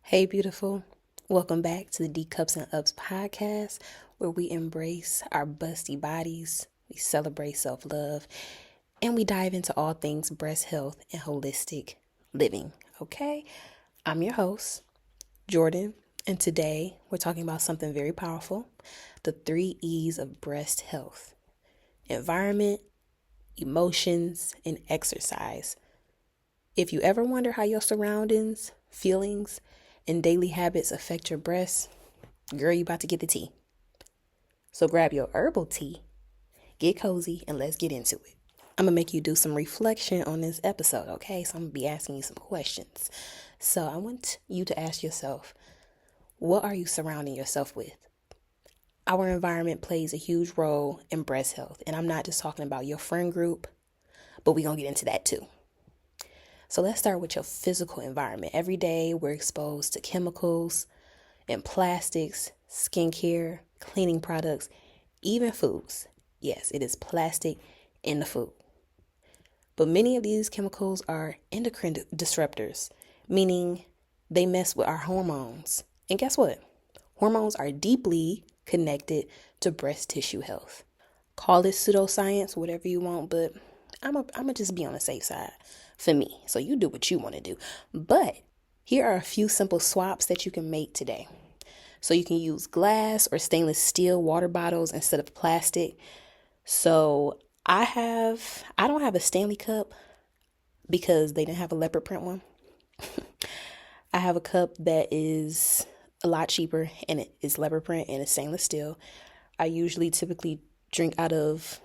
Hey, beautiful. Welcome back to the D Cups and Ups podcast, where we embrace our busty bodies, we celebrate self love, and we dive into all things breast health and holistic living. Okay? I'm your host, Jordan, and today we're talking about something very powerful: the 3 E's of breast health: environment, emotions, and exercise. If you ever wonder how your surroundings, feelings, and daily habits affect your breasts, girl, you about to get the tea. So grab your herbal tea, get cozy, and let's get into it. I'm going to make you do some reflection on this episode, okay? So I'm going to be asking you some questions. So I want you to ask yourself, what are you surrounding yourself with? Our environment plays a huge role in breast health. And I'm not just talking about your friend group, but we're going to get into that too. So let's start with your physical environment. Every day we're exposed to chemicals and plastics, skincare, cleaning products, even foods. Yes, it is plastic in the food. But many of these chemicals are endocrine disruptors, meaning they mess with our hormones. And guess what? Hormones are deeply connected to breast tissue health. Call it pseudoscience, whatever you want, but I'm going to just be on the safe side for me. So you do what you want to do. But here are a few simple swaps that you can make today. So you can use glass or stainless steel water bottles instead of plastic. So I don't have a Stanley cup because they didn't have a leopard print one. I have a cup that is a lot cheaper and it is leopard print and it's stainless steel. I typically drink out of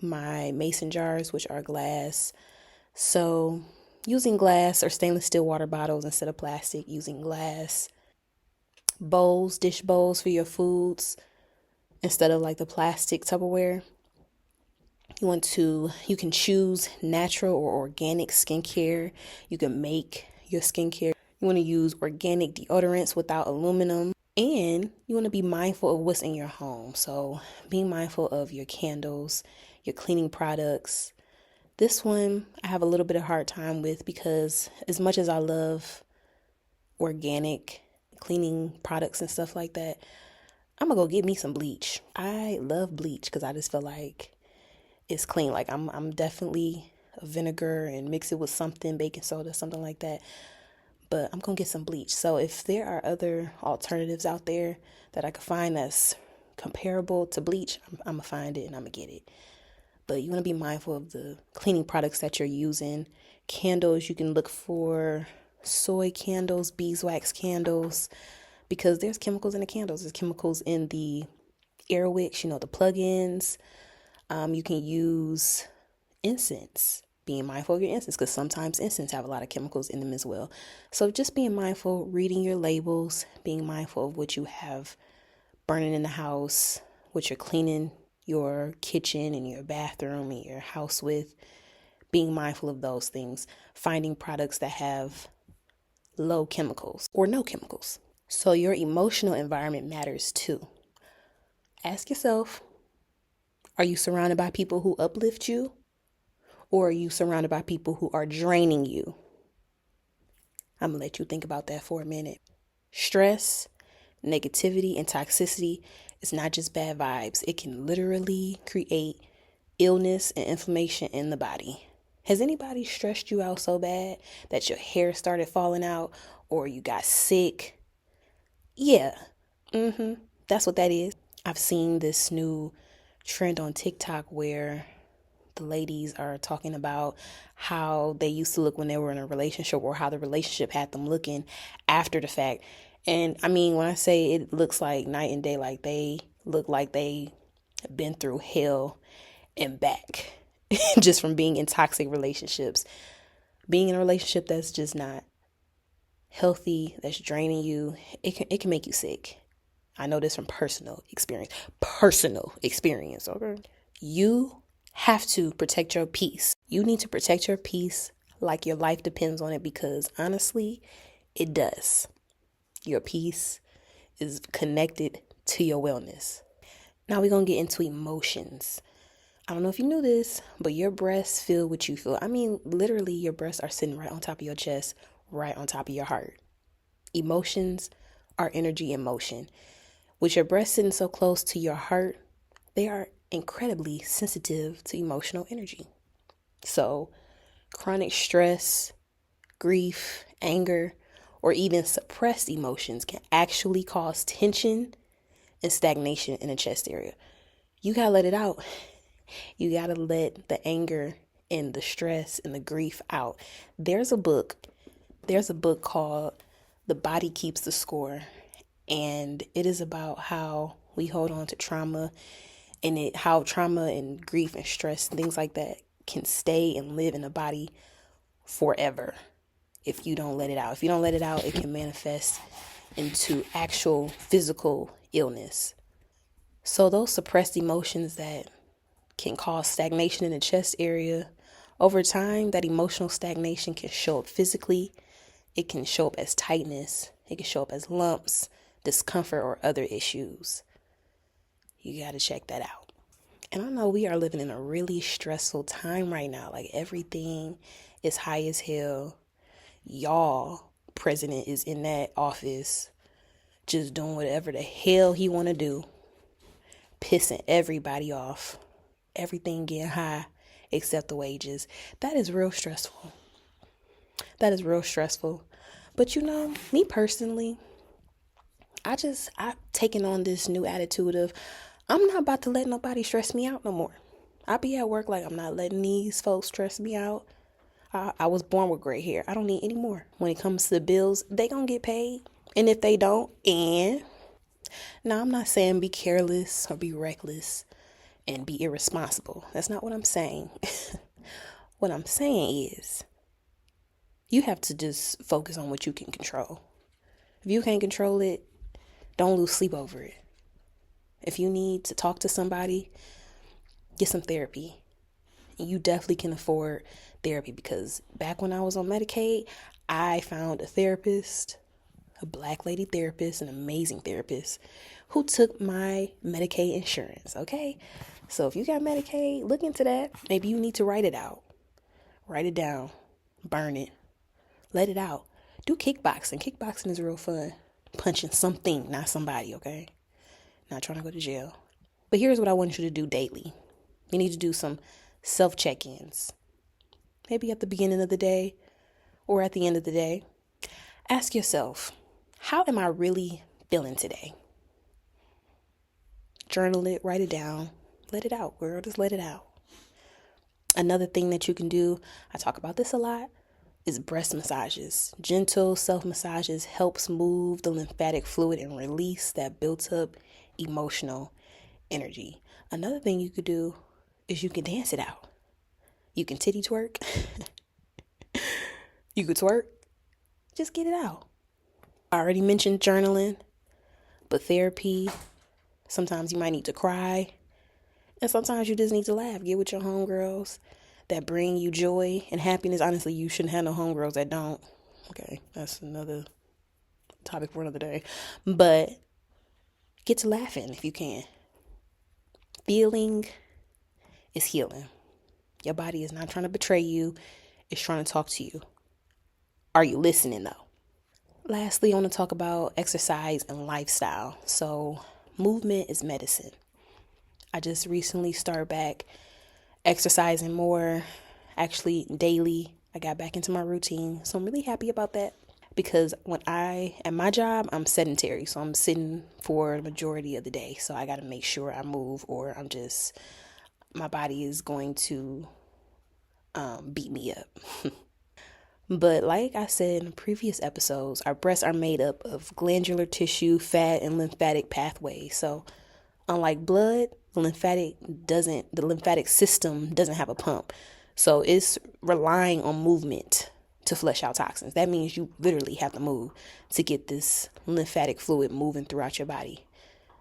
my mason jars, which are glass. So using glass or stainless steel water bottles instead of plastic, using glass bowls, dish bowls for your foods instead of like the plastic Tupperware. You can choose natural or organic skincare. You can make your skincare. You want to use organic deodorants without aluminum. And you want to be mindful of what's in your home. So being mindful of your candles, your cleaning products. This one I have a little bit of hard time with because as much as I love organic cleaning products and stuff like that, I'm gonna go get me some bleach. I love bleach because I just feel like it's clean. Like I'm definitely a vinegar and mix it with something, baking soda, something like that. But I'm gonna get some bleach. So if there are other alternatives out there that I could find that's comparable to bleach, I'm gonna find it and I'm gonna get it. But you want to be mindful of the cleaning products that you're using. Candles, you can look for soy candles, beeswax candles, because there's chemicals in the candles. There's chemicals in the air wicks, the plug-ins. You can use incense, being mindful of your incense, because sometimes incense have a lot of chemicals in them as well. So just being mindful, reading your labels, being mindful of what you have burning in the house, what you're cleaning your kitchen and your bathroom and your house with, being mindful of those things, finding products that have low chemicals or no chemicals. So your emotional environment matters too. Ask yourself, are you surrounded by people who uplift you, or are you surrounded by people who are draining you? I'm gonna let you think about that for a minute. Stress, negativity, and toxicity is not just bad vibes. It can literally create illness and inflammation in the body. Has anybody stressed you out so bad that your hair started falling out or you got sick? Yeah, that's what that is. I've seen this new trend on TikTok where the ladies are talking about how they used to look when they were in a relationship or how the relationship had them looking after the fact. And I mean, when I say it looks like night and day, like they look like they have been through hell and back just from being in toxic relationships. Being in a relationship that's just not healthy, that's draining you, it can make you sick. I know this from personal experience. Okay? You have to protect your peace. You need to protect your peace like your life depends on it, because honestly, it does. Your peace is connected to your wellness. Now we're going to get into emotions. I don't know if you knew this, but your breasts feel what you feel. I mean, literally, your breasts are sitting right on top of your chest, right on top of your heart. Emotions are energy in motion. With your breast sitting so close to your heart, they are incredibly sensitive to emotional energy. So, chronic stress, grief, anger, or even suppressed emotions can actually cause tension and stagnation in the chest area. You gotta let it out. You gotta let the anger and the stress and the grief out. There's a book called The Body Keeps the Score, and it is about how we hold on to trauma and how trauma and grief and stress and things like that can stay and live in the body forever if you don't let it out. If you don't let it out, it can manifest into actual physical illness. So those suppressed emotions that can cause stagnation in the chest area, over time, that emotional stagnation can show up physically. It can show up as tightness. It can show up as lumps, discomfort, or other issues. You got to check that out. And I know we are living in a really stressful time right now. Like, everything is high as hell. Y'all president is in that office just doing whatever the hell he want to do, pissing everybody off, everything getting high except the wages. That is real stressful. But me personally, I've taken on this new attitude of I'm not about to let nobody stress me out no more. I be at work like I'm not letting these folks stress me out. I was born with gray hair. I don't need any more. When it comes to the bills, they gonna get paid. And if they don't, now I'm not saying be careless or be reckless and be irresponsible. That's not what I'm saying. What I'm saying is you have to just focus on what you can control. If you can't control it, don't lose sleep over it. If you need to talk to somebody, get some therapy. You definitely can afford therapy, because back when I was on Medicaid, I found a therapist, a Black lady therapist, an amazing therapist who took my Medicaid insurance, okay? So if you got Medicaid, look into that. Maybe you need to write it out. Write it down. Burn it. Let it out. Do kickboxing. Kickboxing is real fun. Punching something, not somebody, okay? Not trying to go to jail. But here's what I want you to do daily. You need to do some self-check-ins. Maybe at the beginning of the day or at the end of the day. Ask yourself, how am I really feeling today? Journal it, write it down, let it out, girl, just let it out. Another thing that you can do, I talk about this a lot, is breast massages. Gentle self-massages helps move the lymphatic fluid and release that built up emotional energy. Another thing you could do is you can dance it out. You can titty twerk. You could twerk. Just get it out. I already mentioned journaling, but therapy, sometimes you might need to cry, and sometimes you just need to laugh. Get with your homegirls that bring you joy and happiness. Honestly, you shouldn't have no homegirls that don't. Okay, that's another topic for another day. But get to laughing if you can. Feeling is healing. Your body is not trying to betray you. It's trying to talk to you. Are you listening though? Lastly, I want to talk about exercise and lifestyle. So, movement is medicine. I just recently started back exercising more, actually daily. I got back into my routine. So I'm really happy about that, because at my job, I'm sedentary. So I'm sitting for the majority of the day. So I got to make sure I move, or my body is going to beat me up. But like I said in previous episodes, our breasts are made up of glandular tissue, fat, and lymphatic pathways. So unlike blood, the lymphatic system doesn't have a pump. So it's relying on movement to flush out toxins. That means you literally have to move to get this lymphatic fluid moving throughout your body.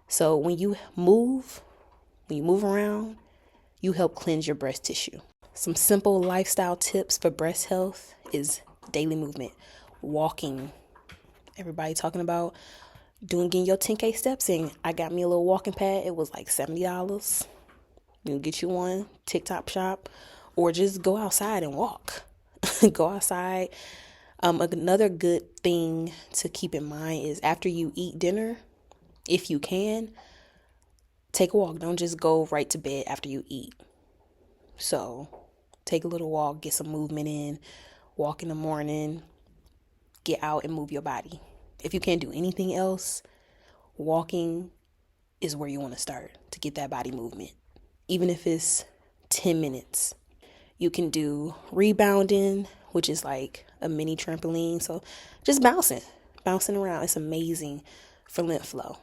So when you move around, you help cleanse your breast tissue. Some simple lifestyle tips for breast health is daily movement, walking. Everybody talking about getting your 10K steps in. I got me a little walking pad. It was like $70. You can get you one, TikTok shop, or just go outside and walk. Go outside. Another good thing to keep in mind is after you eat dinner, if you can, take a walk. Don't just go right to bed after you eat. So take a little walk, get some movement in, walk in the morning, get out and move your body. If you can't do anything else, walking is where you want to start to get that body movement. Even if it's 10 minutes. You can do rebounding, which is like a mini trampoline. So just bouncing around. It's amazing for lymph flow.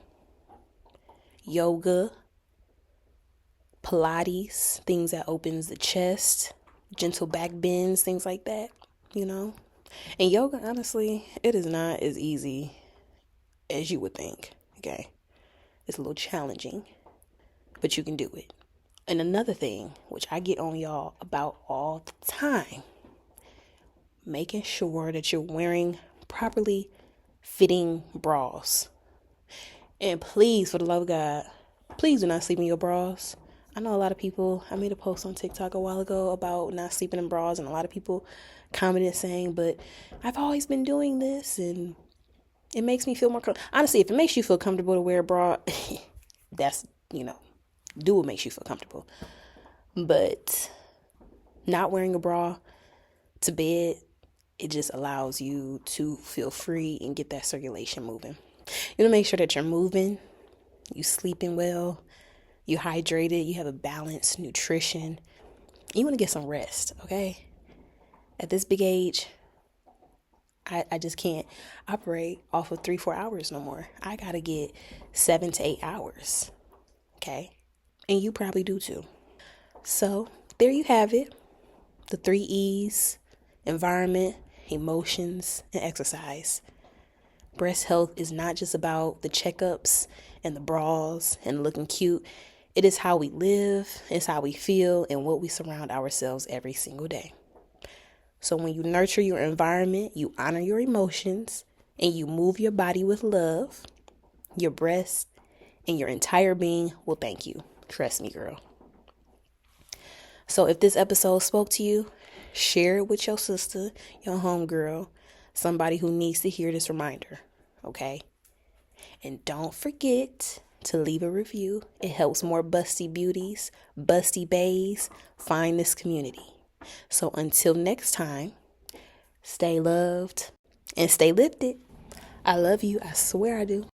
Yoga, Pilates, things that opens the chest, gentle back bends, things like that, And yoga, honestly, it is not as easy as you would think, okay? It's a little challenging, but you can do it. And another thing, which I get on y'all about all the time, making sure that you're wearing properly fitting bras. And please, for the love of God, please do not sleep in your bras. I know a lot of people, I made a post on TikTok a while ago about not sleeping in bras, and a lot of people commented saying, but I've always been doing this and it makes me feel more comfortable. Honestly, if it makes you feel comfortable to wear a bra, that's, do what makes you feel comfortable. But not wearing a bra to bed, it just allows you to feel free and get that circulation moving. You want to make sure that you're moving, you sleeping well, you hydrated, you have a balanced nutrition. You want to get some rest, okay? At this big age, I just can't operate off of 3-4 hours no more. I got to get 7 to 8 hours, okay? And you probably do too. So there you have it. The 3 E's: environment, emotions, and exercise. Breast health is not just about the checkups and the bras and looking cute. It is how we live, it's how we feel, and what we surround ourselves every single day. So when you nurture your environment, you honor your emotions, and you move your body with love, your breast and your entire being will thank you. Trust me, girl. So if this episode spoke to you, share it with your sister, your homegirl, somebody who needs to hear this reminder, okay? And don't forget to leave a review. It helps more busty beauties, busty bays find this community. So until next time, stay loved and stay lifted. I love you. I swear I do.